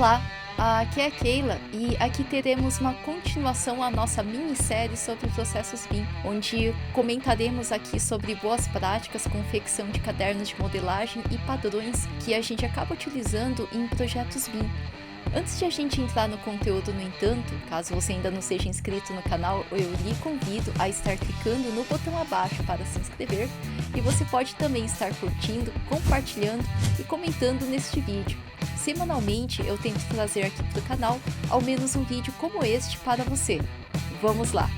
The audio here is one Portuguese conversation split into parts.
Olá, aqui é a Keila e aqui teremos uma continuação à nossa minissérie sobre processos BIM, onde comentaremos aqui sobre boas práticas, confecção de cadernos de modelagem e padrões que a gente acaba utilizando em projetos BIM. Antes de a gente entrar no conteúdo, no entanto, caso você ainda não seja inscrito no canal, eu lhe convido a estar clicando no botão abaixo para se inscrever e você pode também estar curtindo, compartilhando e comentando neste vídeo. Semanalmente eu tento trazer aqui para o canal ao menos um vídeo como este para você. Vamos lá!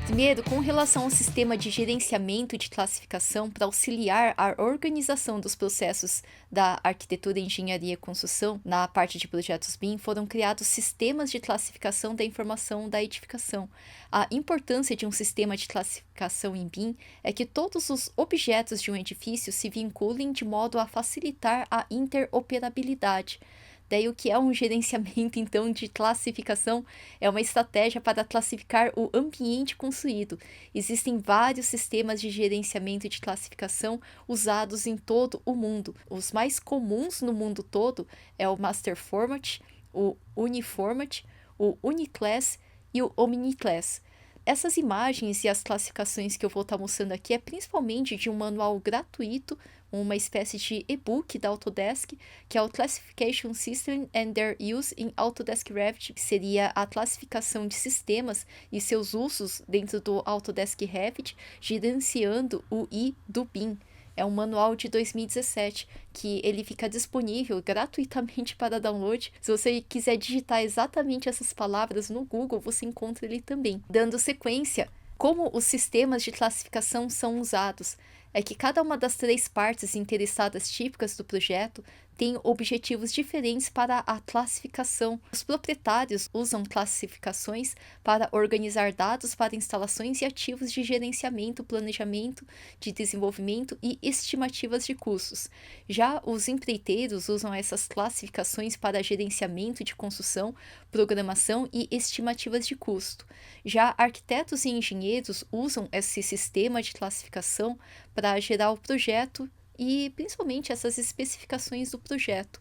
Primeiro, com relação ao sistema de gerenciamento de classificação para auxiliar a organização dos processos da arquitetura, engenharia e construção, na parte de projetos BIM, foram criados sistemas de classificação da informação da edificação. A importância de um sistema de classificação em BIM é que todos os objetos de um edifício se vinculem de modo a facilitar a interoperabilidade. Daí o que é um gerenciamento, então, de classificação? É uma estratégia para classificar o ambiente construído. Existem vários sistemas de gerenciamento de classificação usados em todo o mundo. Os mais comuns no mundo todo é o Master Format, o Uniformat, o Uniclass e o Omniclass. Essas imagens e as classificações que eu vou estar mostrando aqui é principalmente de um manual gratuito, uma espécie de e-book da Autodesk, que é o Classification System and Their Use in Autodesk Revit, que seria a classificação de sistemas e seus usos dentro do Autodesk Revit, gerenciando o I do BIM. É um manual de 2017, que ele fica disponível gratuitamente para download. Se você quiser digitar exatamente essas palavras no Google, você encontra ele também. Dando sequência, como os sistemas de classificação são usados? É que cada uma das três partes interessadas típicas do projeto tem objetivos diferentes para a classificação. Os proprietários usam classificações para organizar dados para instalações e ativos de gerenciamento, planejamento, de desenvolvimento e estimativas de custos. Já os empreiteiros usam essas classificações para gerenciamento de construção, programação e estimativas de custo. Já arquitetos e engenheiros usam esse sistema de classificação para gerar o projeto e principalmente essas especificações do projeto.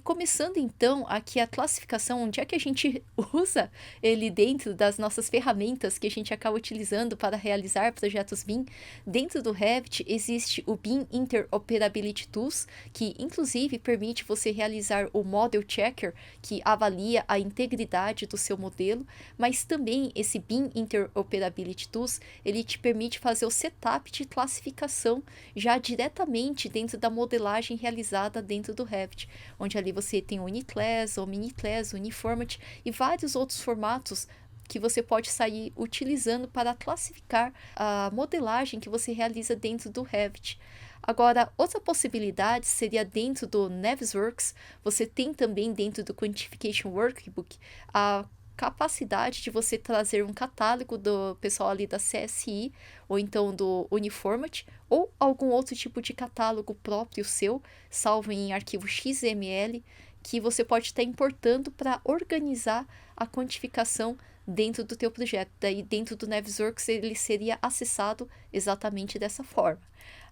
Começando então aqui a classificação, onde é que a gente usa ele dentro das nossas ferramentas que a gente acaba utilizando para realizar projetos BIM. Dentro do Revit existe o BIM Interoperability Tools, que inclusive permite você realizar o Model Checker, que avalia a integridade do seu modelo, mas também esse BIM Interoperability Tools, ele te permite fazer o setup de classificação já diretamente dentro da modelagem realizada dentro do Revit, onde ali você tem o Uniclass, o Omniclass, o Uniformat e vários outros formatos que você pode sair utilizando para classificar a modelagem que você realiza dentro do Revit. Agora, outra possibilidade seria dentro do Navisworks. Você tem também dentro do Quantification Workbook a capacidade de você trazer um catálogo do pessoal ali da CSI, ou então do Uniformat, ou algum outro tipo de catálogo próprio seu, salvo em arquivo XML, que você pode estar importando para organizar a quantificação dentro do teu projeto. Daí dentro do Navisworks ele seria acessado exatamente dessa forma.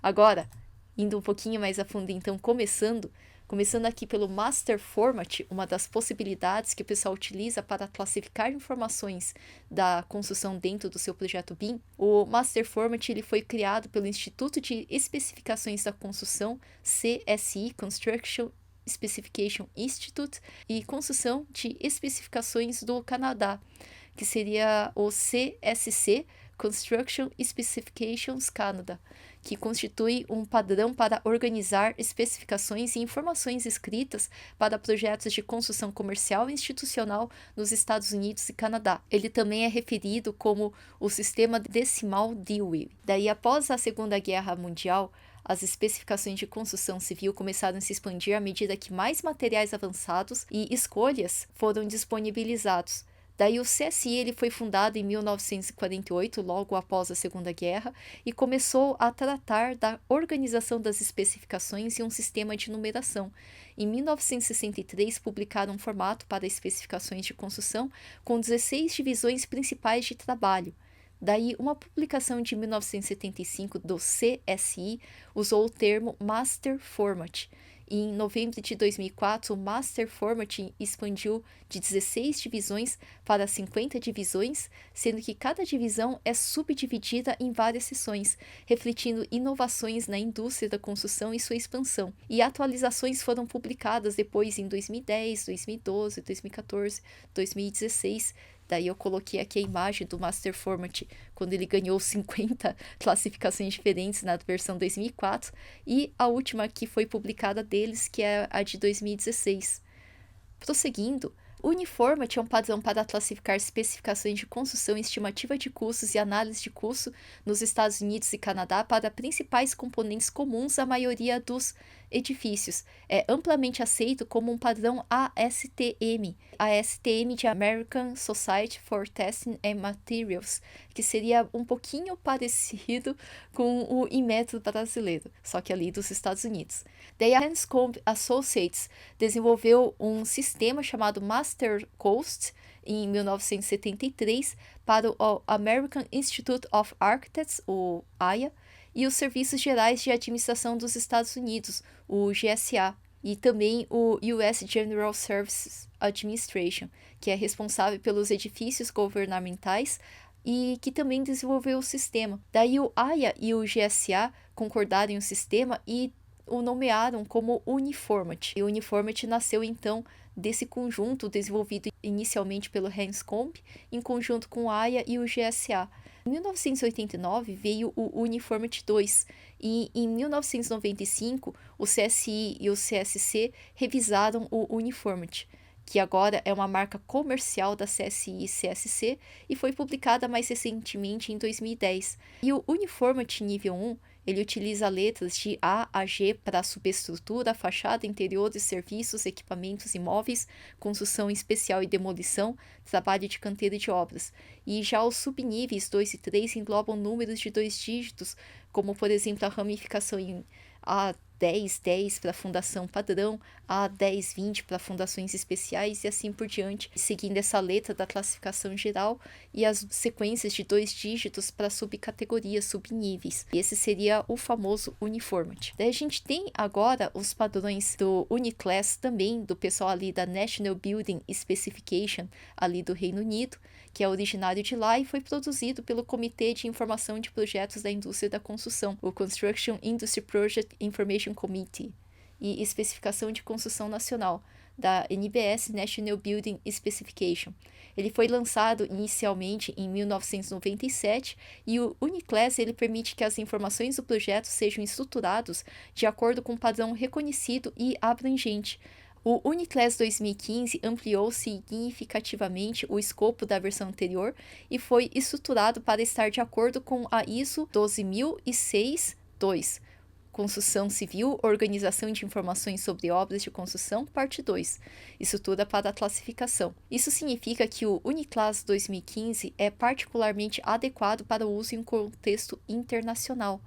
Agora, indo um pouquinho mais a fundo, então começando aqui pelo Master Format, uma das possibilidades que o pessoal utiliza para classificar informações da construção dentro do seu projeto BIM. O Master Format ele foi criado pelo Instituto de Especificações da Construção, CSI, Construction Specification Institute, e Construção de Especificações do Canadá, que seria o CSC, Construction Specifications Canada, que constitui um padrão para organizar especificações e informações escritas para projetos de construção comercial e institucional nos Estados Unidos e Canadá. Ele também é referido como o sistema decimal Dewey. Daí, após a Segunda Guerra Mundial, as especificações de construção civil começaram a se expandir à medida que mais materiais avançados e escolhas foram disponibilizados. Daí o CSI ele foi fundado em 1948, logo após a Segunda Guerra, e começou a tratar da organização das especificações e um sistema de numeração. Em 1963, publicaram um formato para especificações de construção com 16 divisões principais de trabalho. Daí, uma publicação de 1975 do CSI usou o termo Master Format. E em novembro de 2004, o Master Format expandiu de 16 divisões para 50 divisões, sendo que cada divisão é subdividida em várias seções, refletindo inovações na indústria da construção e sua expansão. E atualizações foram publicadas depois em 2010, 2012, 2014, 2016. Daí eu coloquei aqui a imagem do Master Format, quando ele ganhou 50 classificações diferentes na versão 2004, e a última que foi publicada deles, que é a de 2016. Prosseguindo, o Uniformat é um padrão para classificar especificações de construção, estimativa de custos e análise de custo nos Estados Unidos e Canadá para principais componentes comuns à maioria dos edifícios. É amplamente aceito como um padrão ASTM, ASTM de American Society for Testing and Materials, que seria um pouquinho parecido com o Inmetro brasileiro, só que ali dos Estados Unidos. Daí a Hanscom Associates desenvolveu um sistema chamado Master Cost em 1973 para o American Institute of Architects, o AIA, e os Serviços Gerais de Administração dos Estados Unidos, o GSA, e também o US General Services Administration, que é responsável pelos edifícios governamentais e que também desenvolveu o sistema. Daí o AIA e o GSA concordaram em um sistema e o nomearam como Uniformat. E o Uniformat nasceu então desse conjunto desenvolvido inicialmente pelo Hanscom, em conjunto com o AIA e o GSA. Em 1989 veio o Uniformat 2 e em 1995 o CSI e o CSC revisaram o Uniformat, que agora é uma marca comercial da CSI e CSC e foi publicada mais recentemente em 2010. E o Uniformat nível 1, ele utiliza letras de A a G para subestrutura, fachada, interiores, serviços, equipamentos imóveis, construção especial e demolição, trabalho de canteiro e de obras. E já os subníveis 2 e 3 englobam números de 2 dígitos, como por exemplo a ramificação em A1010 para fundação padrão, A1020 para fundações especiais e assim por diante, seguindo essa letra da classificação geral e as sequências de 2 dígitos para subcategorias, subníveis. E esse seria o famoso Uniformat. Daí a gente tem agora os padrões do Uniclass também, do pessoal ali da National Building Specification, ali do Reino Unido, que é originário de lá e foi produzido pelo Comitê de Informação de Projetos da Indústria da Construção, o Construction Industry Project Information Committee, e Especificação de Construção Nacional, da NBS National Building Specification. Ele foi lançado inicialmente em 1997 e o Uniclass ele permite que as informações do projeto sejam estruturados de acordo com um padrão reconhecido e abrangente. O Uniclass 2015 ampliou significativamente o escopo da versão anterior e foi estruturado para estar de acordo com a ISO 12006-2, Construção Civil, Organização de Informações sobre Obras de Construção, Parte 2, Estrutura para a Classificação. Isso significa que o Uniclass 2015 é particularmente adequado para o uso em um contexto internacional.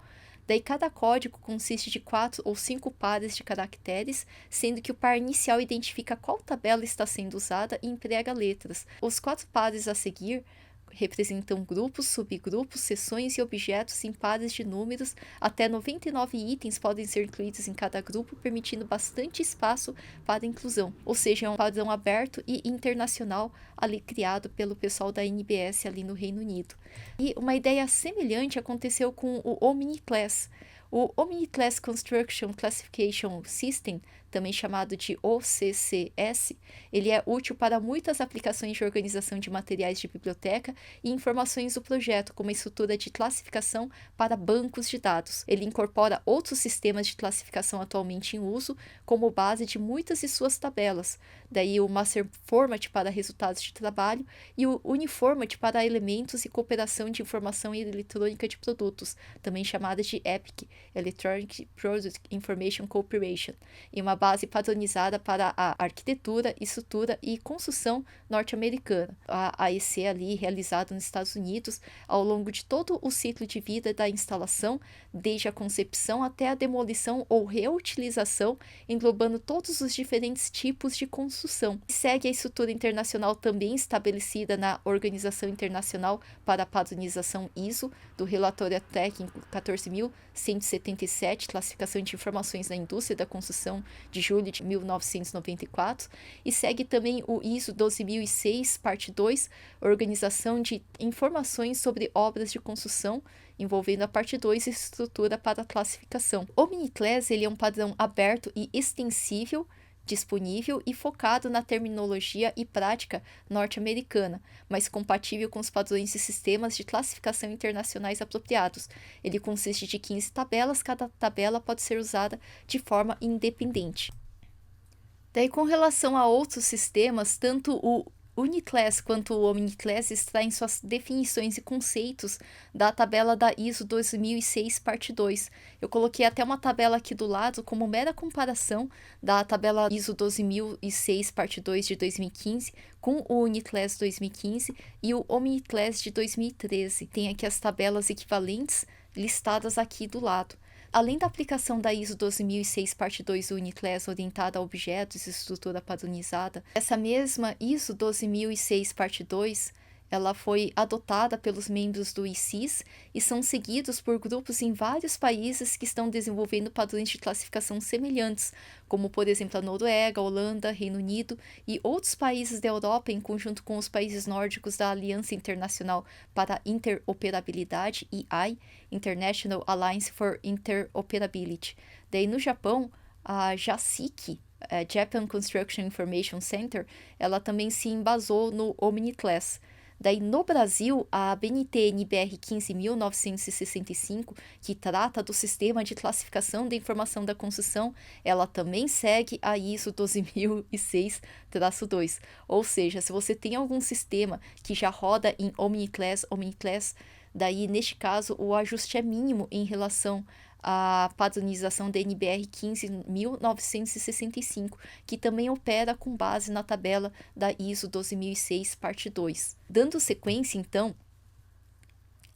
Daí cada código consiste de 4 ou 5 pares de caracteres, sendo que o par inicial identifica qual tabela está sendo usada e emprega letras. Os 4 pares a seguir representam grupos, subgrupos, seções e objetos em pares de números. Até 99 itens podem ser incluídos em cada grupo, permitindo bastante espaço para a inclusão. Ou seja, é um padrão aberto e internacional ali criado pelo pessoal da NBS ali no Reino Unido. E uma ideia semelhante aconteceu com o Omniclass. O Omniclass Construction Classification System, também chamado de OCCS, ele é útil para muitas aplicações de organização de materiais de biblioteca e informações do projeto, como a estrutura de classificação para bancos de dados. Ele incorpora outros sistemas de classificação atualmente em uso como base de muitas de suas tabelas, daí o Master Format para resultados de trabalho e o Uniformat para elementos e cooperação de informação eletrônica de produtos, também chamada de EPIC, Electronic Product Information Cooperation, e uma base padronizada para a arquitetura, estrutura e construção norte-americana. A AEC ali realizada nos Estados Unidos ao longo de todo o ciclo de vida da instalação, desde a concepção até a demolição ou reutilização, englobando todos os diferentes tipos de construção. Segue a estrutura internacional também estabelecida na Organização Internacional para a Padronização ISO, do relatório técnico 14.177, Classificação de Informações na Indústria da Construção, de julho de 1994, e segue também o ISO 12006, parte 2, Organização de Informações sobre Obras de Construção, envolvendo a parte 2, Estrutura para a Classificação. O Mini-Class ele é um padrão aberto e extensível, disponível e focado na terminologia e prática norte-americana, mas compatível com os padrões e sistemas de classificação internacionais apropriados. Ele consiste de 15 tabelas, cada tabela pode ser usada de forma independente. Daí, com relação a outros sistemas, tanto o Uniclass quanto o Omniclass extraem suas definições e conceitos da tabela da ISO 2006, parte 2. Eu coloquei até uma tabela aqui do lado como mera comparação da tabela ISO 12006, parte 2 de 2015 com o Uniclass 2015 e o Omniclass de 2013. Tem aqui as tabelas equivalentes listadas aqui do lado. Além da aplicação da ISO 12006, parte 2 do Uniclass orientada a objetos e estrutura padronizada, essa mesma ISO 12006, parte 2, ela foi adotada pelos membros do ICIS e são seguidos por grupos em vários países que estão desenvolvendo padrões de classificação semelhantes, como, por exemplo, a Noruega, a Holanda, Reino Unido e outros países da Europa, em conjunto com os países nórdicos da Aliança Internacional para a Interoperabilidade, IAI, International Alliance for Interoperability. Daí, no Japão, a JASIC, Japan Construction Information Center, ela também se embasou no Omniclass. Daí, no Brasil, a BNT-NBR 15.965, que trata do Sistema de Classificação da Informação da Construção, ela também segue a ISO 12006-2. Ou seja, se você tem algum sistema que já roda em Omniclass, daí, neste caso, o ajuste é mínimo em relação a padronização da NBR 15.965, que também opera com base na tabela da ISO 12006, parte 2. Dando sequência, então,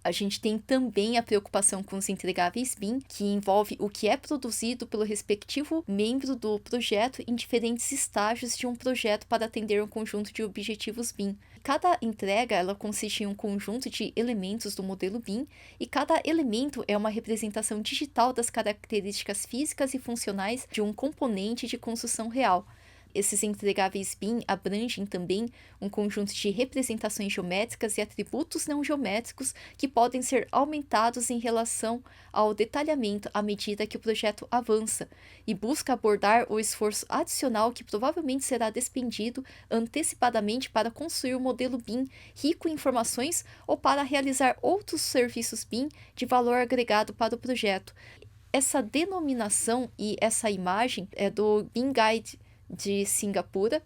a gente tem também a preocupação com os entregáveis BIM, que envolve o que é produzido pelo respectivo membro do projeto em diferentes estágios de um projeto para atender um conjunto de objetivos BIM. Cada entrega ela consiste em um conjunto de elementos do modelo BIM e cada elemento é uma representação digital das características físicas e funcionais de um componente de construção real. Esses entregáveis BIM abrangem também um conjunto de representações geométricas e atributos não geométricos que podem ser aumentados em relação ao detalhamento à medida que o projeto avança e busca abordar o esforço adicional que provavelmente será despendido antecipadamente para construir um modelo BIM rico em informações ou para realizar outros serviços BIM de valor agregado para o projeto. Essa denominação e essa imagem é do BIM Guide de Singapura,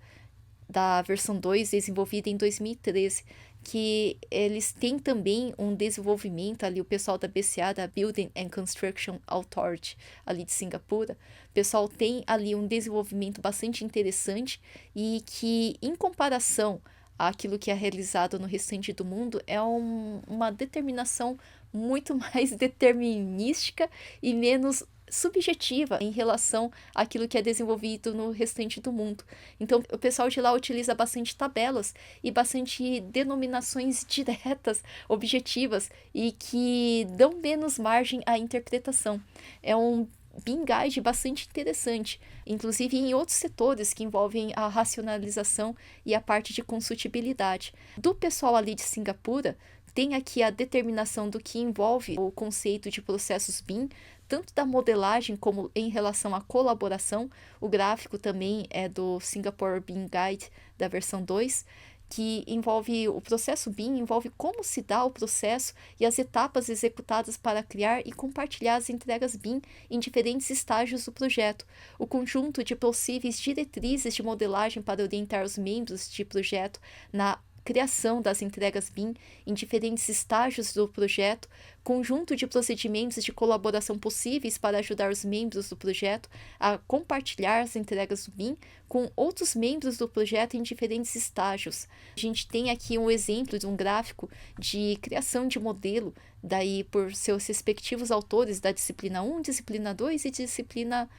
da versão 2, desenvolvida em 2013, que eles têm também um desenvolvimento ali, o pessoal da BCA, da Building and Construction Authority, ali de Singapura, o pessoal tem ali um desenvolvimento bastante interessante e que, em comparação àquilo que é realizado no restante do mundo, é uma determinação muito mais determinística e menos subjetiva em relação àquilo que é desenvolvido no restante do mundo. Então, o pessoal de lá utiliza bastante tabelas e bastante denominações diretas, objetivas, e que dão menos margem à interpretação. É um BIM Guide bastante interessante, inclusive em outros setores que envolvem a racionalização e a parte de consultibilidade. Do pessoal ali de Singapura, tem aqui a determinação do que envolve o conceito de processos BIM, tanto da modelagem como em relação à colaboração. O gráfico também é do Singapore BIM Guide, da versão 2, que envolve o processo BIM, envolve como se dá o processo e as etapas executadas para criar e compartilhar as entregas BIM em diferentes estágios do projeto, o conjunto de possíveis diretrizes de modelagem para orientar os membros de projeto na criação das entregas BIM em diferentes estágios do projeto, conjunto de procedimentos de colaboração possíveis para ajudar os membros do projeto a compartilhar as entregas do BIM com outros membros do projeto em diferentes estágios. A gente tem aqui um exemplo de um gráfico de criação de modelo, daí por seus respectivos autores da disciplina 1, disciplina 2 e disciplina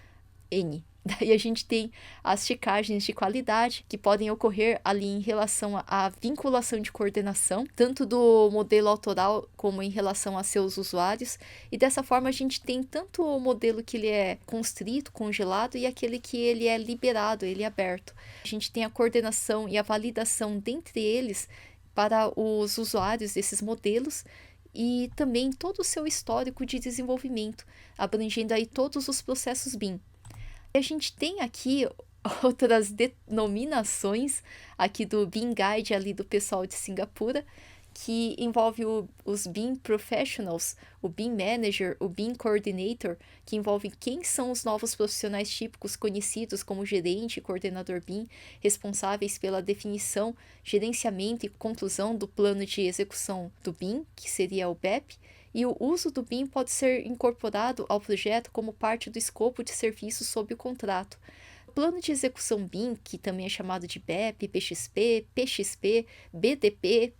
N. Daí a gente tem as checagens de qualidade que podem ocorrer ali em relação à vinculação de coordenação, tanto do modelo autoral como em relação a seus usuários. E dessa forma a gente tem tanto o modelo que ele é constrito, congelado, e aquele que ele é liberado, ele é aberto. A gente tem a coordenação e a validação dentre eles para os usuários desses modelos, e também todo o seu histórico de desenvolvimento, abrangendo aí todos os processos BIM. A gente tem aqui outras denominações aqui do BIM Guide ali do pessoal de Singapura, que envolve os BIM Professionals, o BIM Manager, o BIM Coordinator, que envolve quem são os novos profissionais típicos conhecidos como gerente e coordenador BIM, responsáveis pela definição, gerenciamento e conclusão do plano de execução do BIM, que seria o BEP, e o uso do BIM pode ser incorporado ao projeto como parte do escopo de serviços sob o contrato. O plano de execução BIM, que também é chamado de BEP, PXP, PXP, BDP,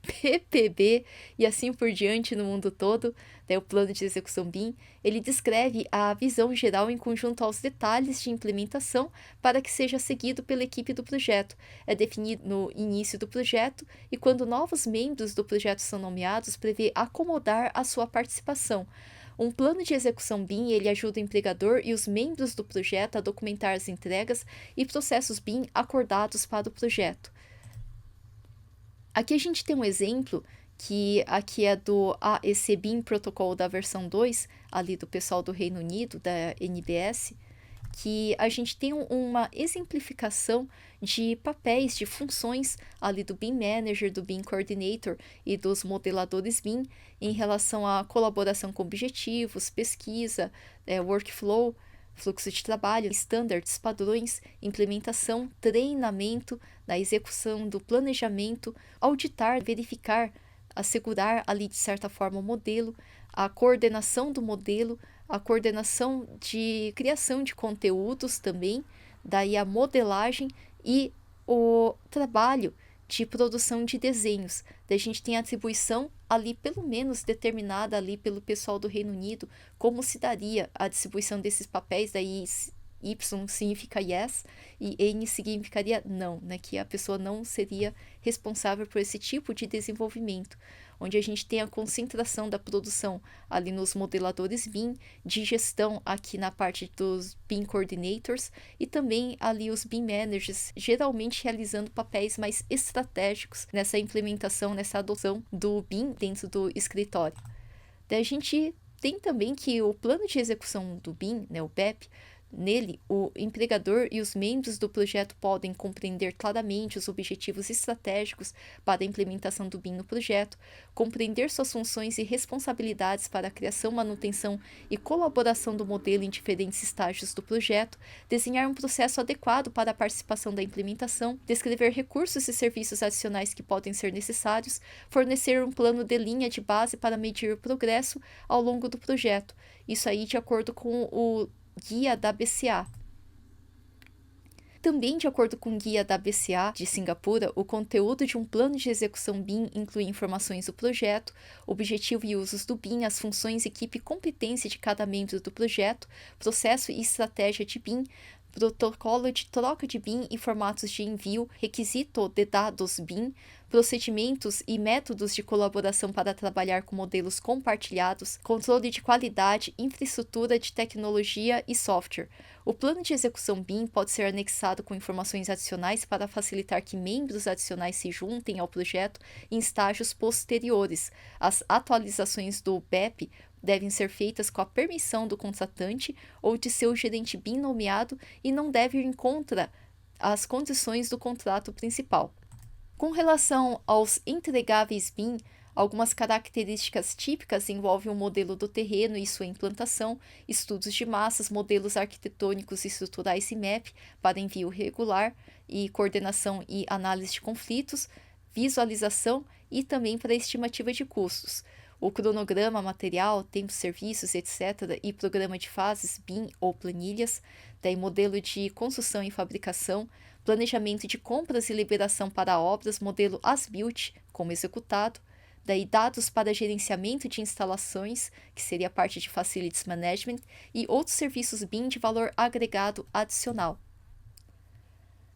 PPB e assim por diante no mundo todo, né, o plano de execução BIM, ele descreve a visão geral em conjunto aos detalhes de implementação para que seja seguido pela equipe do projeto. É definido no início do projeto e quando novos membros do projeto são nomeados, prevê acomodar a sua participação. Um plano de execução BIM, ele ajuda o empregador e os membros do projeto a documentar as entregas e processos BIM acordados para o projeto. Aqui a gente tem um exemplo, que aqui é do AEC BIM Protocol da versão 2, ali do pessoal do Reino Unido, da NBS, que a gente tem uma exemplificação de papéis, de funções ali do BIM Manager, do BIM Coordinator e dos modeladores BIM em relação à colaboração com objetivos, pesquisa, workflow, fluxo de trabalho, standards, padrões, implementação, treinamento, na execução do planejamento, auditar, verificar, assegurar ali de certa forma o modelo, a coordenação do modelo, a coordenação de criação de conteúdos também, daí a modelagem e o trabalho de produção de desenhos. Daí a gente tem a atribuição ali, pelo menos determinada ali pelo pessoal do Reino Unido, como se daria a distribuição desses papéis, daí Y significa yes e N significaria não, né? Que a pessoa não seria responsável por esse tipo de desenvolvimento, onde a gente tem a concentração da produção ali nos modeladores BIM, de gestão aqui na parte dos BIM Coordinators e também ali os BIM Managers, geralmente realizando papéis mais estratégicos nessa implementação, nessa adoção do BIM dentro do escritório. Daí a gente tem também que o plano de execução do BIM, né, o BEP, nele, o empregador e os membros do projeto podem compreender claramente os objetivos estratégicos para a implementação do BIM no projeto, compreender suas funções e responsabilidades para a criação, manutenção e colaboração do modelo em diferentes estágios do projeto, desenhar um processo adequado para a participação da implementação, descrever recursos e serviços adicionais que podem ser necessários, fornecer um plano de linha de base para medir o progresso ao longo do projeto. Isso aí de acordo com o guia da BCA. Também, de acordo com o guia da BCA de Singapura, o conteúdo de um plano de execução BIM inclui informações do projeto, objetivo e usos do BIM, as funções, equipe e competência de cada membro do projeto, processo e estratégia de BIM, protocolo de troca de BIM e formatos de envio, requisito de dados BIM, procedimentos e métodos de colaboração para trabalhar com modelos compartilhados, controle de qualidade, infraestrutura de tecnologia e software. O plano de execução BIM pode ser anexado com informações adicionais para facilitar que membros adicionais se juntem ao projeto em estágios posteriores. As atualizações do BEP devem ser feitas com a permissão do contratante ou de seu gerente BIM nomeado e não devem ir contra as condições do contrato principal. Com relação aos entregáveis BIM, algumas características típicas envolvem o modelo do terreno e sua implantação, estudos de massas, modelos arquitetônicos e estruturais e MEP para envio regular e coordenação e análise de conflitos, visualização e também para a estimativa de custos. O cronograma, material, tempo, serviços, etc. e programa de fases, BIM ou planilhas, daí modelo de construção e fabricação, planejamento de compras e liberação para obras, modelo as-built, como executado, daí dados para gerenciamento de instalações, que seria a parte de Facilities Management, e outros serviços BIM de valor agregado adicional.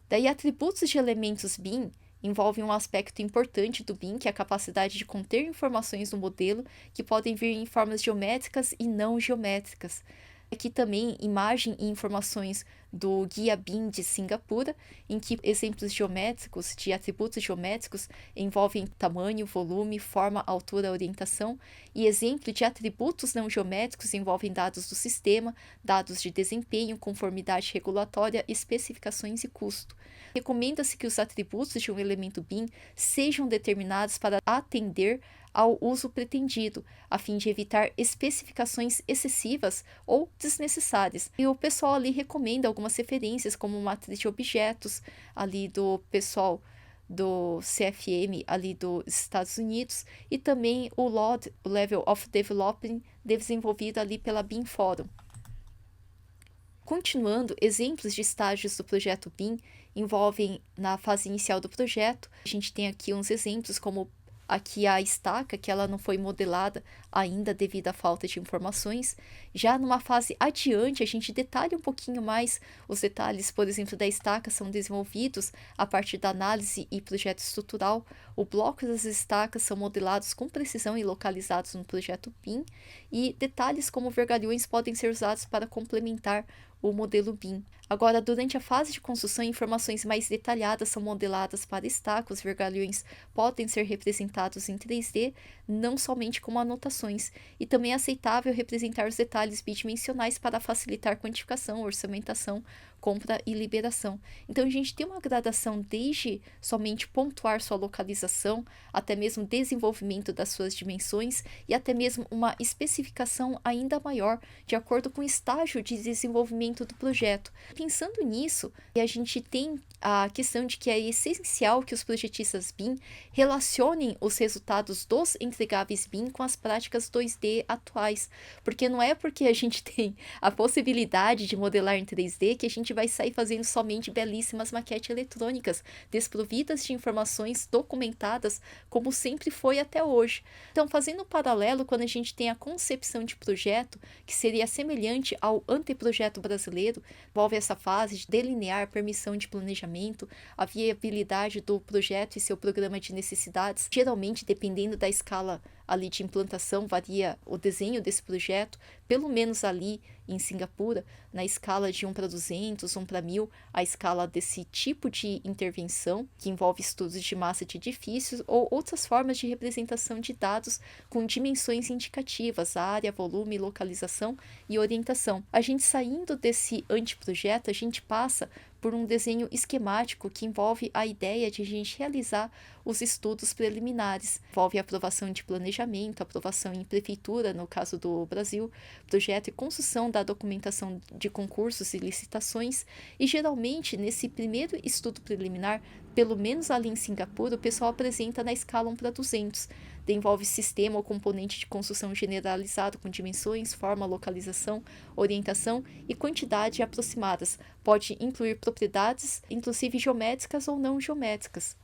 Daí atributos de elementos BIM envolvem um aspecto importante do BIM, que é a capacidade de conter informações no modelo que podem vir em formas geométricas e não geométricas. Aqui também imagem e informações do Guia BIM de Singapura, em que exemplos geométricos de atributos geométricos envolvem tamanho, volume, forma, altura, orientação, e exemplo de atributos não geométricos envolvem dados do sistema, dados de desempenho, conformidade regulatória, especificações e custo. Recomenda-se que os atributos de um elemento BIM sejam determinados para atender ao uso pretendido, a fim de evitar especificações excessivas ou desnecessárias. E o pessoal ali recomenda algumas referências, como matriz de objetos, ali do pessoal do CFM, ali dos Estados Unidos, e também o LOD, o Level of Development, desenvolvido ali pela BIM Forum. Continuando, exemplos de estágios do projeto BIM envolvem na fase inicial do projeto. A gente tem aqui uns exemplos, como aqui a estaca, que ela não foi modelada ainda devido à falta de informações. Já numa fase adiante, a gente detalha um pouquinho mais os detalhes, por exemplo, da estaca são desenvolvidos a partir da análise e projeto estrutural. O bloco das estacas são modelados com precisão e localizados no projeto BIM, e detalhes como vergalhões podem ser usados para complementar o modelo BIM. Agora, durante a fase de construção, informações mais detalhadas são modeladas para estacas. Os vergalhões podem ser representados em 3D, não somente como anotações, e também é aceitável representar os detalhes bidimensionais para facilitar quantificação, orçamentação, compra e liberação. Então, a gente tem uma gradação desde somente pontuar sua localização, até mesmo desenvolvimento das suas dimensões e até mesmo uma especificação ainda maior, de acordo com o estágio de desenvolvimento do projeto. Pensando nisso, a gente tem a questão de que é essencial que os projetistas BIM relacionem os resultados dos entregáveis BIM com as práticas 2D atuais, porque não é porque a gente tem a possibilidade de modelar em 3D que a gente vai sair fazendo somente belíssimas maquetes eletrônicas, desprovidas de informações documentadas, como sempre foi até hoje. Então, fazendo um paralelo, quando a gente tem a concepção de projeto, que seria semelhante ao anteprojeto brasileiro, envolve essa fase de delinear permissão de planejamento, a viabilidade do projeto e seu programa de necessidades. Geralmente, dependendo da escala ali de implantação, varia o desenho desse projeto, pelo menos ali em Singapura, na escala de 1 para 200, 1 para 1000, a escala desse tipo de intervenção, que envolve estudos de massa de edifícios ou outras formas de representação de dados com dimensões indicativas, área, volume, localização e orientação. A gente saindo desse anteprojeto, a gente passa por um desenho esquemático que envolve a ideia de a gente realizar os estudos preliminares. Envolve a aprovação de planejamento, aprovação em prefeitura, no caso do Brasil, projeto e construção da documentação de concursos e licitações, e geralmente nesse primeiro estudo preliminar, pelo menos ali em Singapura, o pessoal apresenta na escala 1 para 200. Envolve sistema ou componente de construção generalizado com dimensões, forma, localização, orientação e quantidade aproximadas. Pode incluir propriedades, inclusive geométricas ou não geométricas.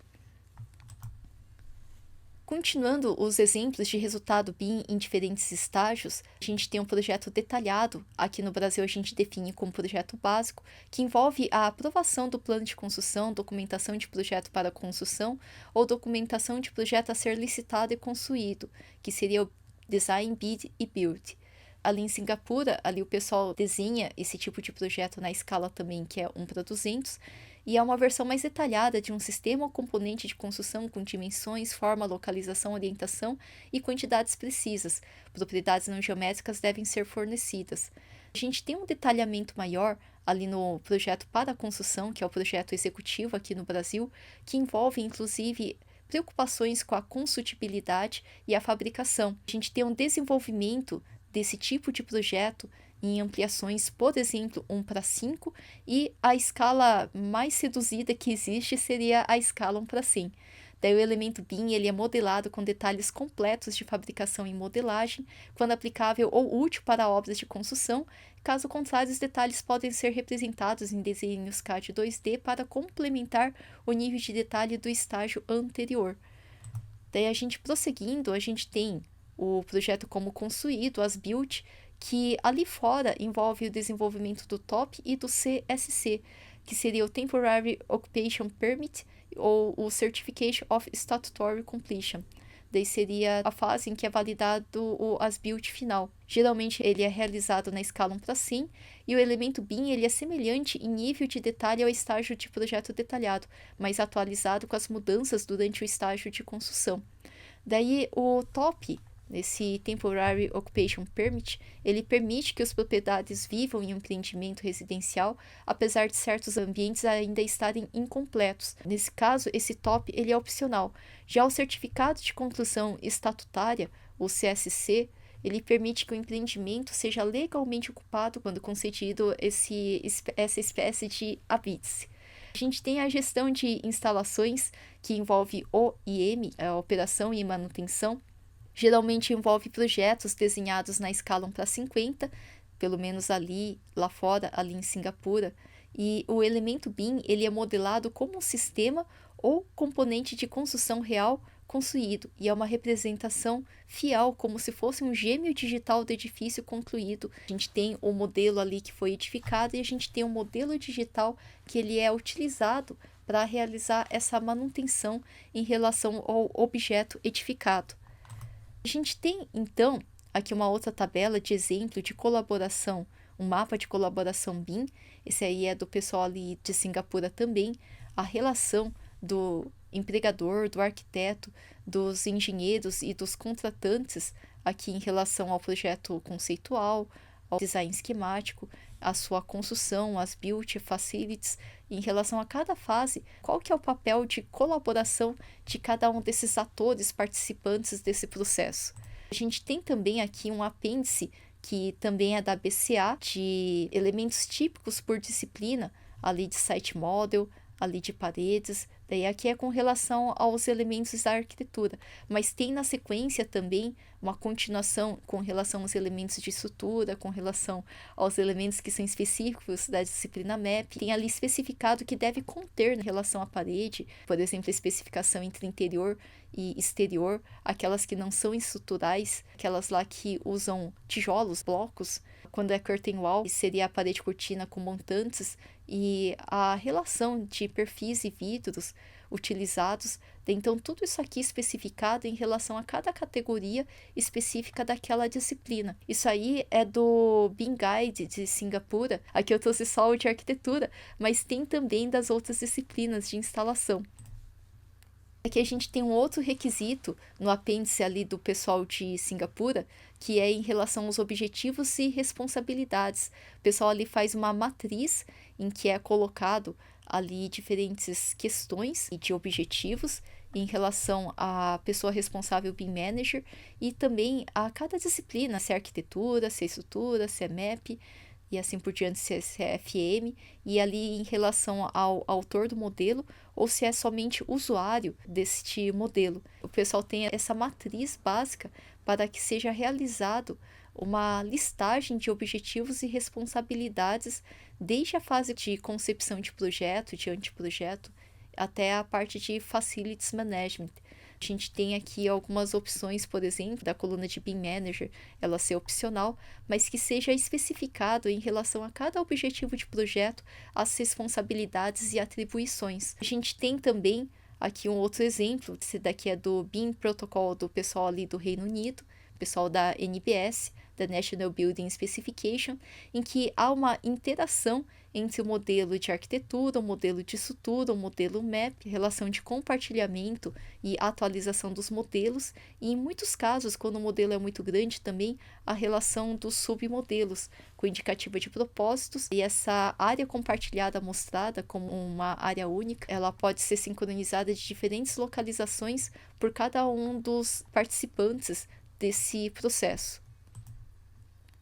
Continuando os exemplos de resultado BIM em diferentes estágios, a gente tem um projeto detalhado. Aqui no Brasil a gente define como projeto básico, que envolve a aprovação do plano de construção, documentação de projeto para construção ou documentação de projeto a ser licitado e construído, que seria o Design, Bid e Build. Ali em Singapura, ali o pessoal desenha esse tipo de projeto na escala também, que é 1 para 200, e é uma versão mais detalhada de um sistema ou componente de construção com dimensões, forma, localização, orientação e quantidades precisas. Propriedades não geométricas devem ser fornecidas. A gente tem um detalhamento maior ali no projeto para a construção, que é o projeto executivo aqui no Brasil, que envolve inclusive preocupações com a consultibilidade e a fabricação. A gente tem um desenvolvimento desse tipo de projeto em ampliações, por exemplo, 1 para 5, e a escala mais reduzida que existe seria a escala 1 para 100. Daí o elemento BIM ele é modelado com detalhes completos de fabricação e modelagem, quando aplicável ou útil para obras de construção. Caso contrário, os detalhes podem ser representados em desenhos CAD 2D para complementar o nível de detalhe do estágio anterior. Daí a gente prosseguindo, a gente tem o projeto como construído, as build, que ali fora envolve o desenvolvimento do TOP e do CSC, que seria o Temporary Occupation Permit ou o Certification of Statutory Completion. Daí seria a fase em que é validado o as-built final. Geralmente ele é realizado na escala 1:100 e o elemento BIM ele é semelhante em nível de detalhe ao estágio de projeto detalhado, mas atualizado com as mudanças durante o estágio de construção. Daí o TOP, esse Temporary Occupation Permit, ele permite que as propriedades vivam em um empreendimento residencial, apesar de certos ambientes ainda estarem incompletos. Nesse caso, esse TOP ele é opcional. Já o Certificado de Conclusão Estatutária, o CSC, ele permite que o empreendimento seja legalmente ocupado quando concedido essa espécie de habite-se. A gente tem a gestão de instalações, que envolve OIM, a operação e manutenção. Geralmente envolve projetos desenhados na escala 1:50, pelo menos lá fora, ali em Singapura. E o elemento BIM ele é modelado como um sistema ou componente de construção real construído, e é uma representação fiel, como se fosse um gêmeo digital do edifício concluído. A gente tem o modelo ali que foi edificado e a gente tem o modelo digital que ele é utilizado para realizar essa manutenção em relação ao objeto edificado. A gente tem, então, aqui uma outra tabela de exemplo de colaboração, um mapa de colaboração BIM. Esse aí é do pessoal ali de Singapura também. A relação do empregador, do arquiteto, dos engenheiros e dos contratantes aqui em relação ao projeto conceitual, ao design esquemático, a sua construção, as build facilities, em relação a cada fase, qual que é o papel de colaboração de cada um desses atores participantes desse processo. A gente tem também aqui um apêndice que também é da BCA, de elementos típicos por disciplina, ali de site model, ali de paredes, daí aqui é com relação aos elementos da arquitetura, mas tem na sequência também uma continuação com relação aos elementos de estrutura, com relação aos elementos que são específicos da disciplina MAP, tem ali especificado que deve conter em relação à parede, por exemplo, a especificação entre interior e exterior, aquelas que não são estruturais, aquelas lá que usam tijolos, blocos, quando é curtain wall, seria a parede cortina com montantes, e a relação de perfis e vidros utilizados. Então, tudo isso aqui especificado em relação a cada categoria específica daquela disciplina. Isso aí é do BIM Guide de Singapura. Aqui eu trouxe só o de arquitetura, mas tem também das outras disciplinas de instalação. Aqui a gente tem um outro requisito no apêndice ali do pessoal de Singapura, que é em relação aos objetivos e responsabilidades. O pessoal ali faz uma matriz em que é colocado ali diferentes questões e de objetivos em relação à pessoa responsável BIM Manager e também a cada disciplina, se é arquitetura, se é estrutura, se é MAP e assim por diante, se é FM, e ali em relação ao autor do modelo ou se é somente usuário deste modelo. O pessoal tem essa matriz básica para que seja realizado uma listagem de objetivos e responsabilidades desde a fase de concepção de projeto, de anteprojeto, até a parte de Facilities Management. A gente tem aqui algumas opções, por exemplo, da coluna de BIM Manager, ela ser opcional, mas que seja especificado em relação a cada objetivo de projeto, as responsabilidades e atribuições. A gente tem também aqui um outro exemplo, esse daqui é do BIM Protocol do pessoal ali do Reino Unido, pessoal da NBS, da National Building Specification, em que há uma interação entre o modelo de arquitetura, o modelo de estrutura, o modelo MAP, relação de compartilhamento e atualização dos modelos, e em muitos casos, quando o modelo é muito grande também, a relação dos submodelos, com indicativa de propósitos, e essa área compartilhada mostrada como uma área única, ela pode ser sincronizada de diferentes localizações por cada um dos participantes desse processo.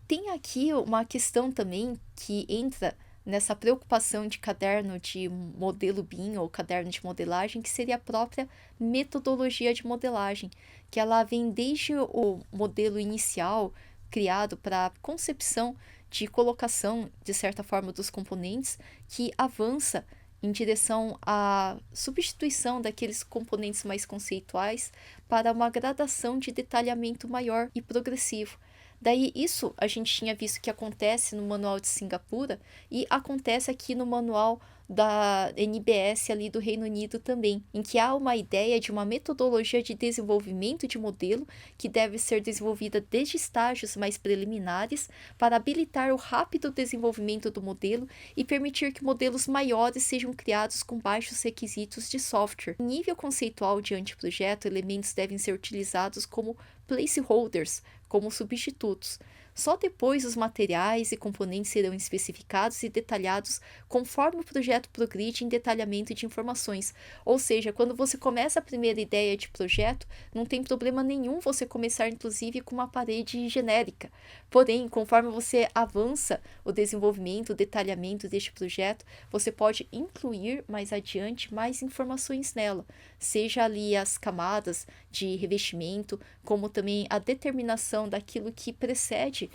Tem aqui uma questão também que entra nessa preocupação de caderno de modelo BIM ou caderno de modelagem, que seria a própria metodologia de modelagem, que ela vem desde o modelo inicial criado para concepção de colocação, de certa forma, dos componentes, que avança em direção à substituição daqueles componentes mais conceituais para uma gradação de detalhamento maior e progressivo. Daí isso a gente tinha visto que acontece no manual de Singapura e acontece aqui no manual da NBS ali do Reino Unido também, em que há uma ideia de uma metodologia de desenvolvimento de modelo que deve ser desenvolvida desde estágios mais preliminares para habilitar o rápido desenvolvimento do modelo e permitir que modelos maiores sejam criados com baixos requisitos de software. Em nível conceitual de anteprojeto, elementos devem ser utilizados como placeholders, como substitutos. Só depois os materiais e componentes serão especificados e detalhados conforme o projeto progride em detalhamento de informações. Ou seja, quando você começa a primeira ideia de projeto, não tem problema nenhum você começar inclusive com uma parede genérica. Porém, conforme você avança o desenvolvimento, o detalhamento deste projeto, você pode incluir mais adiante mais informações nela, seja ali as camadas de revestimento, como também a determinação daquilo que precede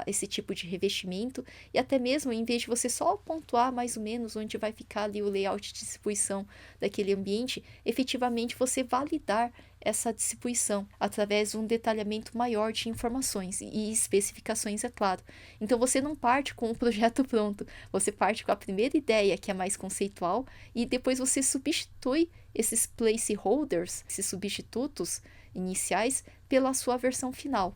esse tipo de revestimento, e até mesmo em vez de você só pontuar mais ou menos onde vai ficar ali o layout de distribuição daquele ambiente, efetivamente você validar essa distribuição através de um detalhamento maior de informações e especificações, é claro. Então você não parte com o projeto pronto, você parte com a primeira ideia, que é mais conceitual, e depois você substitui esses placeholders, esses substitutos iniciais, pela sua versão final.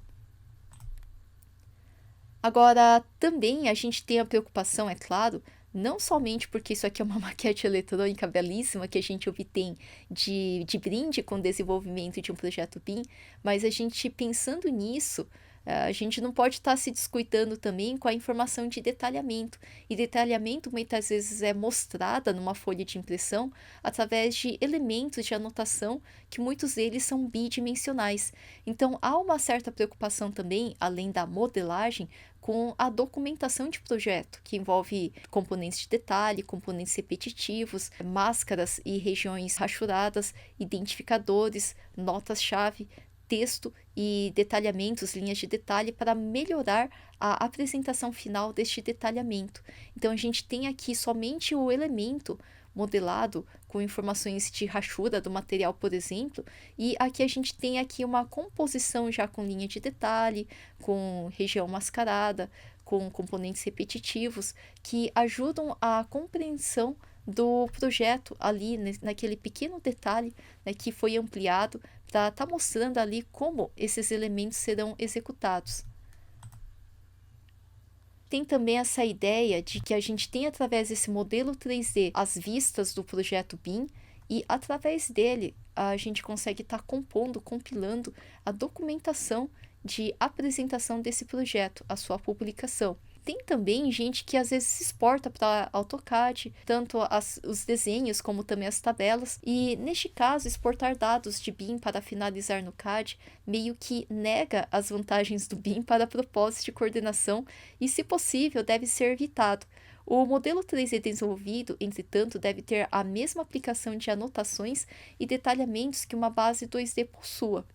Agora, também a gente tem a preocupação, é claro, não somente porque isso aqui é uma maquete eletrônica belíssima que a gente obtém de brinde com o desenvolvimento de um projeto BIM, mas a gente pensando nisso, a gente não pode estar se descuidando também com a informação de detalhamento. E detalhamento muitas vezes é mostrada numa folha de impressão através de elementos de anotação que muitos deles são bidimensionais. Então há uma certa preocupação também, além da modelagem, com a documentação de projeto, que envolve componentes de detalhe, componentes repetitivos, máscaras e regiões rachuradas, identificadores, notas-chave, texto e detalhamentos, linhas de detalhe para melhorar a apresentação final deste detalhamento. Então a gente tem aqui somente o elemento modelado com informações de rachura do material, por exemplo, e aqui a gente tem aqui uma composição já com linha de detalhe, com região mascarada, com componentes repetitivos que ajudam a compreensão do projeto ali, naquele pequeno detalhe, né, que foi ampliado para estar mostrando ali como esses elementos serão executados. Tem também essa ideia de que a gente tem através desse modelo 3D as vistas do projeto BIM e através dele a gente consegue estar compondo, compilando a documentação de apresentação desse projeto, a sua publicação. Tem também gente que às vezes se exporta para AutoCAD, tanto os desenhos como também as tabelas, e neste caso exportar dados de BIM para finalizar no CAD meio que nega as vantagens do BIM para propósitos de coordenação e, se possível, deve ser evitado. O modelo 3D desenvolvido, entretanto, deve ter a mesma aplicação de anotações e detalhamentos que uma base 2D possua.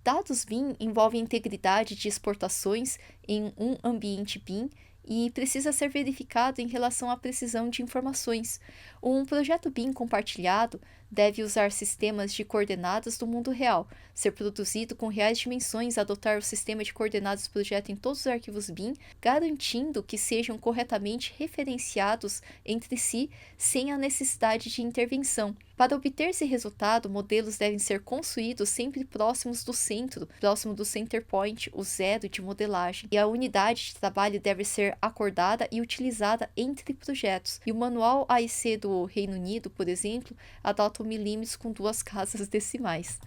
Dados BIM envolvem integridade de exportações em um ambiente BIM e precisa ser verificado em relação à precisão de informações. Um projeto BIM compartilhado deve usar sistemas de coordenadas do mundo real, ser produzido com reais dimensões, adotar o sistema de coordenadas do projeto em todos os arquivos BIM, garantindo que sejam corretamente referenciados entre si sem a necessidade de intervenção. Para obter esse resultado, modelos devem ser construídos sempre próximos do centro, próximo do center point, o zero de modelagem, e a unidade de trabalho deve ser acordada e utilizada entre projetos. E o manual AEC do Reino Unido, por exemplo, adota o milímetros com 2 casas decimais.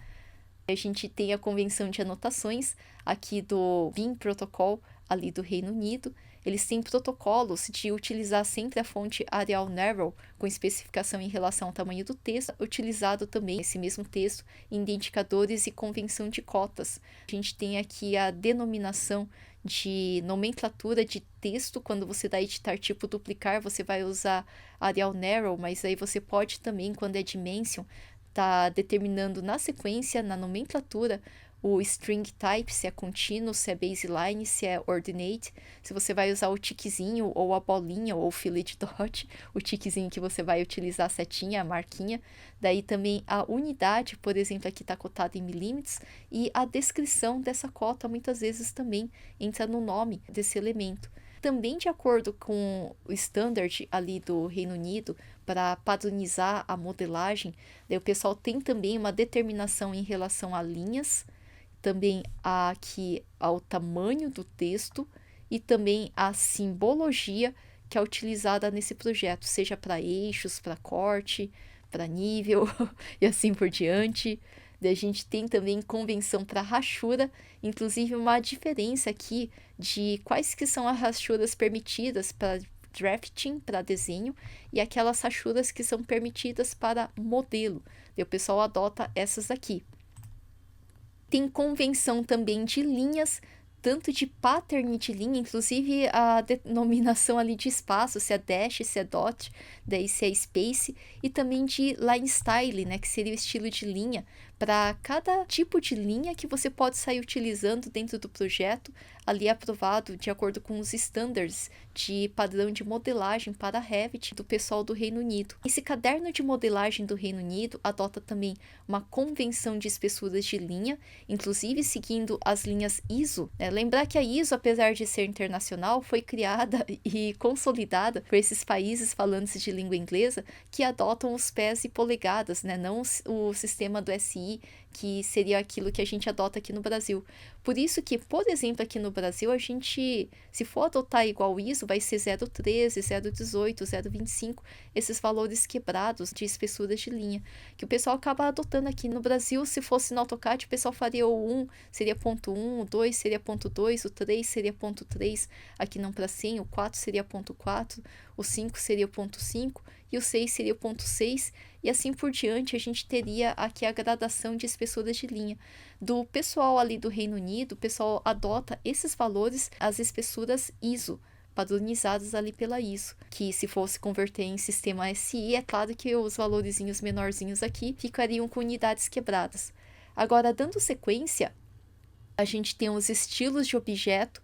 A gente tem a convenção de anotações aqui do BIM Protocol, ali do Reino Unido. Eles têm protocolos de utilizar sempre a fonte Arial Narrow, com especificação em relação ao tamanho do texto, utilizado também esse mesmo texto em identificadores e convenção de cotas. A gente tem aqui a denominação de nomenclatura de texto. Quando você dá editar tipo duplicar, você vai usar Arial Narrow, mas aí você pode também, quando é Dimension, tá determinando na sequência, na nomenclatura, o string type, se é contínuo, se é baseline, se é ordinate, se você vai usar o tiquezinho, ou a bolinha, ou o fillet dot, o tiquezinho que você vai utilizar a setinha, a marquinha. Daí também a unidade, por exemplo, aqui está cotada em milímetros, e a descrição dessa cota muitas vezes também entra no nome desse elemento. Também de acordo com o standard ali do Reino Unido, para padronizar a modelagem, daí o pessoal tem também uma determinação em relação a linhas, também aqui ao tamanho do texto e também a simbologia que é utilizada nesse projeto, seja para eixos, para corte, para nível e assim por diante. Daí a gente tem também convenção para rachura, inclusive uma diferença aqui de quais que são as rachuras permitidas para drafting, para desenho, e aquelas rachuras que são permitidas para modelo. E o pessoal adota essas aqui. Tem convenção também de linhas, tanto de pattern de linha, inclusive a denominação ali de espaço, se é dash, se é dot, daí se é space, e também de line style, né, que seria o estilo de linha, para cada tipo de linha que você pode sair utilizando dentro do projeto, ali aprovado de acordo com os standards de padrão de modelagem para Revit do pessoal do Reino Unido. Esse caderno de modelagem do Reino Unido adota também uma convenção de espessuras de linha, inclusive seguindo as linhas ISO. Lembrar que a ISO, apesar de ser internacional, foi criada e consolidada por esses países falantes de língua inglesa que adotam os pés e polegadas, não o sistema do SI, que seria aquilo que a gente adota aqui no Brasil. Por isso que, por exemplo, aqui no Brasil, a gente, se for adotar igual o ISO, vai ser 0,13, 0,18, 0,25, esses valores quebrados de espessuras de linha, que o pessoal acaba adotando aqui no Brasil. Se fosse no AutoCAD, o pessoal faria o 1, seria ponto 1, o 2 seria ponto 2, o 3 seria ponto 3, aqui não para 100, o 4 seria ponto 4, o 5 seria ponto 5, e o 6 seria o ponto 6, e assim por diante. A gente teria aqui a gradação de espessuras de linha. Do pessoal ali do Reino Unido, o pessoal adota esses valores, as espessuras ISO, padronizadas ali pela ISO, que se fosse converter em sistema SI, é claro que os valorzinhos menorzinhos aqui ficariam com unidades quebradas. Agora, dando sequência, a gente tem os estilos de objeto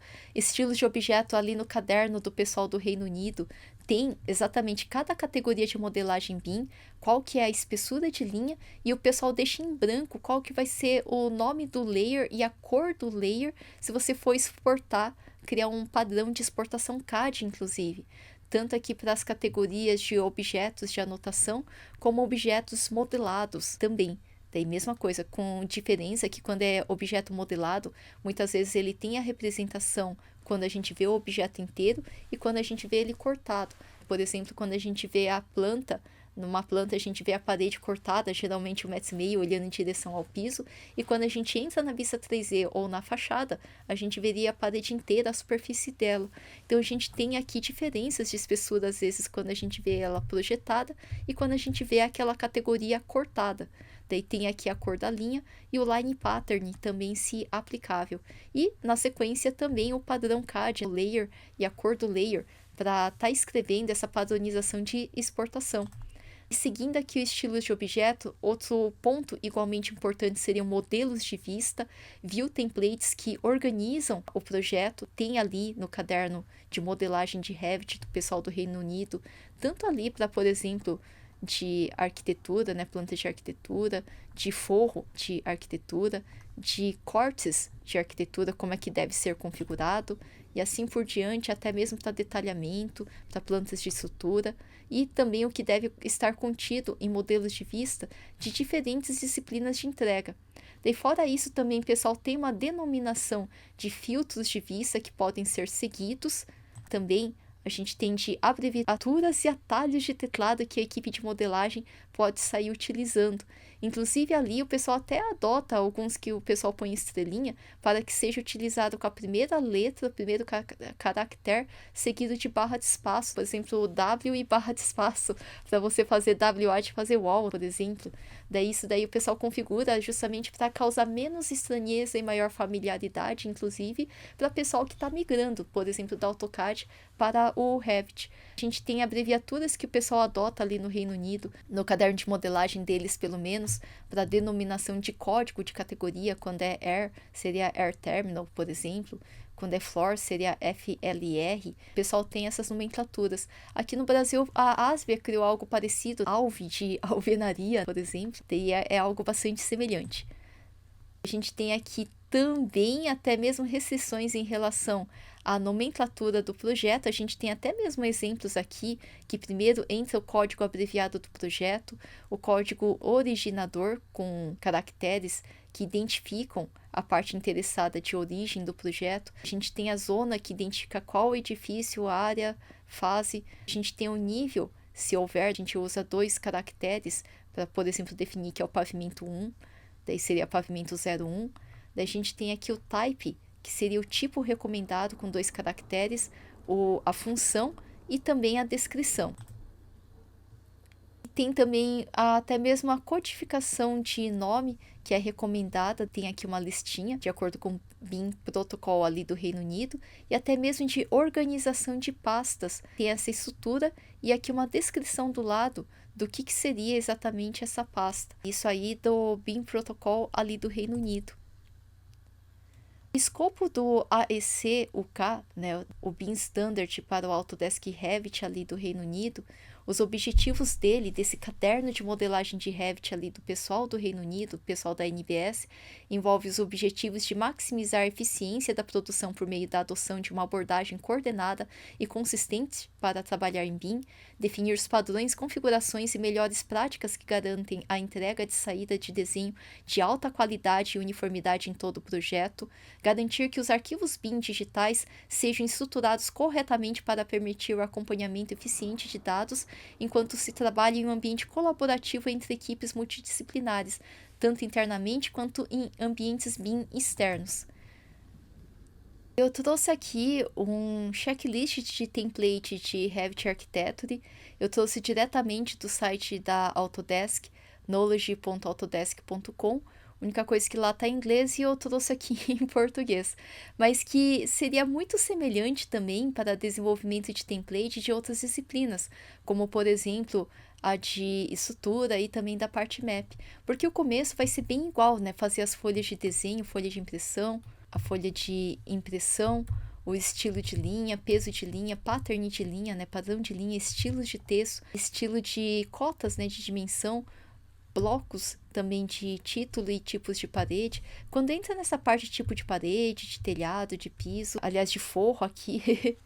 ali no caderno do pessoal do Reino Unido, tem exatamente cada categoria de modelagem BIM, qual que é a espessura de linha, e o pessoal deixa em branco qual que vai ser o nome do layer e a cor do layer, se você for exportar, criar um padrão de exportação CAD, inclusive. Tanto aqui para as categorias de objetos de anotação, como objetos modelados também. Daí mesma coisa, com diferença que quando é objeto modelado, muitas vezes ele tem a representação quando a gente vê o objeto inteiro e quando a gente vê ele cortado. Por exemplo, quando a gente vê a planta, numa planta a gente vê a parede cortada, geralmente 1,5 m olhando em direção ao piso, e quando a gente entra na vista 3D ou na fachada, a gente veria a parede inteira, a superfície dela. Então a gente tem aqui diferenças de espessura, às vezes, quando a gente vê ela projetada e quando a gente vê aquela categoria cortada. Daí tem aqui a cor da linha e o line pattern também se aplicável. E na sequência também o padrão CAD, o layer e a cor do layer, para estar escrevendo essa padronização de exportação. E seguindo aqui o estilo de objeto, outro ponto igualmente importante seriam modelos de vista, view templates que organizam o projeto. Tem ali no caderno de modelagem de Revit do pessoal do Reino Unido, tanto ali para, por exemplo, de arquitetura, planta de arquitetura, de forro de arquitetura, de cortes de arquitetura, como é que deve ser configurado, e assim por diante, até mesmo para detalhamento, para plantas de estrutura, e também o que deve estar contido em modelos de vista de diferentes disciplinas de entrega. Daí, fora isso, também, pessoal, tem uma denominação de filtros de vista que podem ser seguidos, também a gente tem de abreviaturas e atalhos de teclado que a equipe de modelagem pode sair utilizando. Inclusive ali o pessoal até adota alguns que o pessoal põe estrelinha para que seja utilizado com a primeira letra, o primeiro caractere, seguido de barra de espaço. Por exemplo, o W e barra de espaço, para você fazer WA de fazer wall, por exemplo. Isso daí o pessoal configura justamente para causar menos estranheza e maior familiaridade, inclusive, para o pessoal que está migrando, por exemplo, do AutoCAD para o Revit. A gente tem abreviaturas que o pessoal adota ali no Reino Unido, no caderno de modelagem deles, pelo menos, para denominação de código de categoria. Quando é Air, seria Air Terminal, por exemplo. Quando é Floor, seria FLR. O pessoal tem essas nomenclaturas. Aqui no Brasil, a Asvia criou algo parecido, Alve de alvenaria, por exemplo. E é algo bastante semelhante. A gente tem aqui também até mesmo restrições em relação à nomenclatura do projeto. A gente tem até mesmo exemplos aqui que primeiro entra o código abreviado do projeto, o código originador com caracteres que identificam a parte interessada de origem do projeto. A gente tem a zona que identifica qual edifício, área, fase. A gente tem o nível, se houver, a gente usa 2 caracteres para, por exemplo, definir que é o pavimento 1, daí seria pavimento 01. Daí a gente tem aqui o type, que seria o tipo recomendado com 2 caracteres, a função e também a descrição. Tem também até mesmo a codificação de nome, que é recomendada. Tem aqui uma listinha, de acordo com o BIM Protocol ali do Reino Unido, e até mesmo de organização de pastas. Tem essa estrutura e aqui uma descrição do lado do que seria exatamente essa pasta. Isso aí do BIM Protocol ali do Reino Unido. O escopo do AEC-UK, né, o BIM Standard para o Autodesk Revit ali do Reino Unido, os objetivos desse caderno de modelagem de Revit ali do pessoal do Reino Unido, pessoal da NBS, envolve os objetivos de maximizar a eficiência da produção por meio da adoção de uma abordagem coordenada e consistente para trabalhar em BIM, definir os padrões, configurações e melhores práticas que garantem a entrega de saída de desenho de alta qualidade e uniformidade em todo o projeto, garantir que os arquivos BIM digitais sejam estruturados corretamente para permitir o acompanhamento eficiente de dados, enquanto se trabalha em um ambiente colaborativo entre equipes multidisciplinares, tanto internamente quanto em ambientes BIM externos. Eu trouxe aqui um checklist de template de Revit Architecture. Eu trouxe diretamente do site da Autodesk, knowledge.autodesk.com. A única coisa que lá está em inglês e eu trouxe aqui em português, mas que seria muito semelhante também para desenvolvimento de template de outras disciplinas, como por exemplo a de estrutura e também da parte map, porque o começo vai ser bem igual, né? Fazer as folhas de desenho, folha de impressão, a folha de impressão, o estilo de linha, peso de linha, pattern de linha, né? Padrão de linha, estilos de texto, estilo de cotas, né? De dimensão, blocos também de título e tipos de parede. Quando entra nessa parte de tipo de parede, de telhado, de piso, aliás, de forro aqui,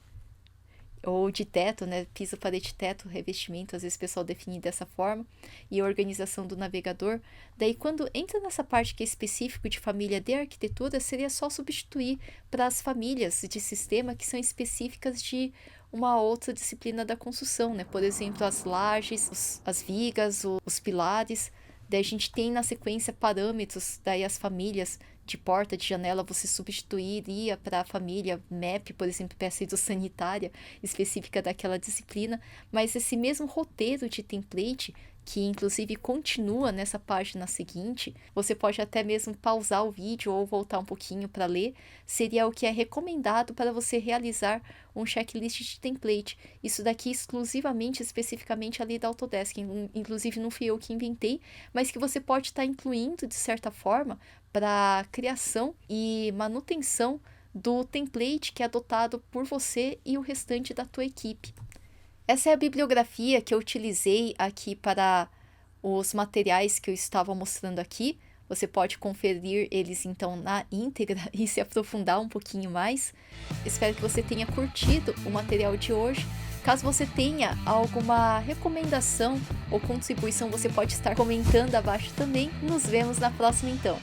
ou de teto, né? Piso, parede, teto, revestimento, às vezes o pessoal define dessa forma, e a organização do navegador. Daí, quando entra nessa parte que é específico de família de arquitetura, seria só substituir para as famílias de sistema que são específicas de uma outra disciplina da construção, né? Por exemplo, as lajes, as vigas, os pilares. Daí a gente tem na sequência parâmetros, daí as famílias de porta, de janela, você substituiria para a família MAP, por exemplo, peça hidrossanitária específica daquela disciplina, mas esse mesmo roteiro de template, que inclusive continua nessa página seguinte, você pode até mesmo pausar o vídeo ou voltar um pouquinho para ler, seria o que é recomendado para você realizar um checklist de template. Isso daqui exclusivamente, especificamente ali da Autodesk, inclusive não fui eu que inventei, mas que você pode estar incluindo de certa forma para a criação e manutenção do template que é adotado por você e o restante da tua equipe. Essa é a bibliografia que eu utilizei aqui para os materiais que eu estava mostrando aqui. Você pode conferir eles então na íntegra e se aprofundar um pouquinho mais. Espero que você tenha curtido o material de hoje. Caso você tenha alguma recomendação ou contribuição, você pode estar comentando abaixo também. Nos vemos na próxima então.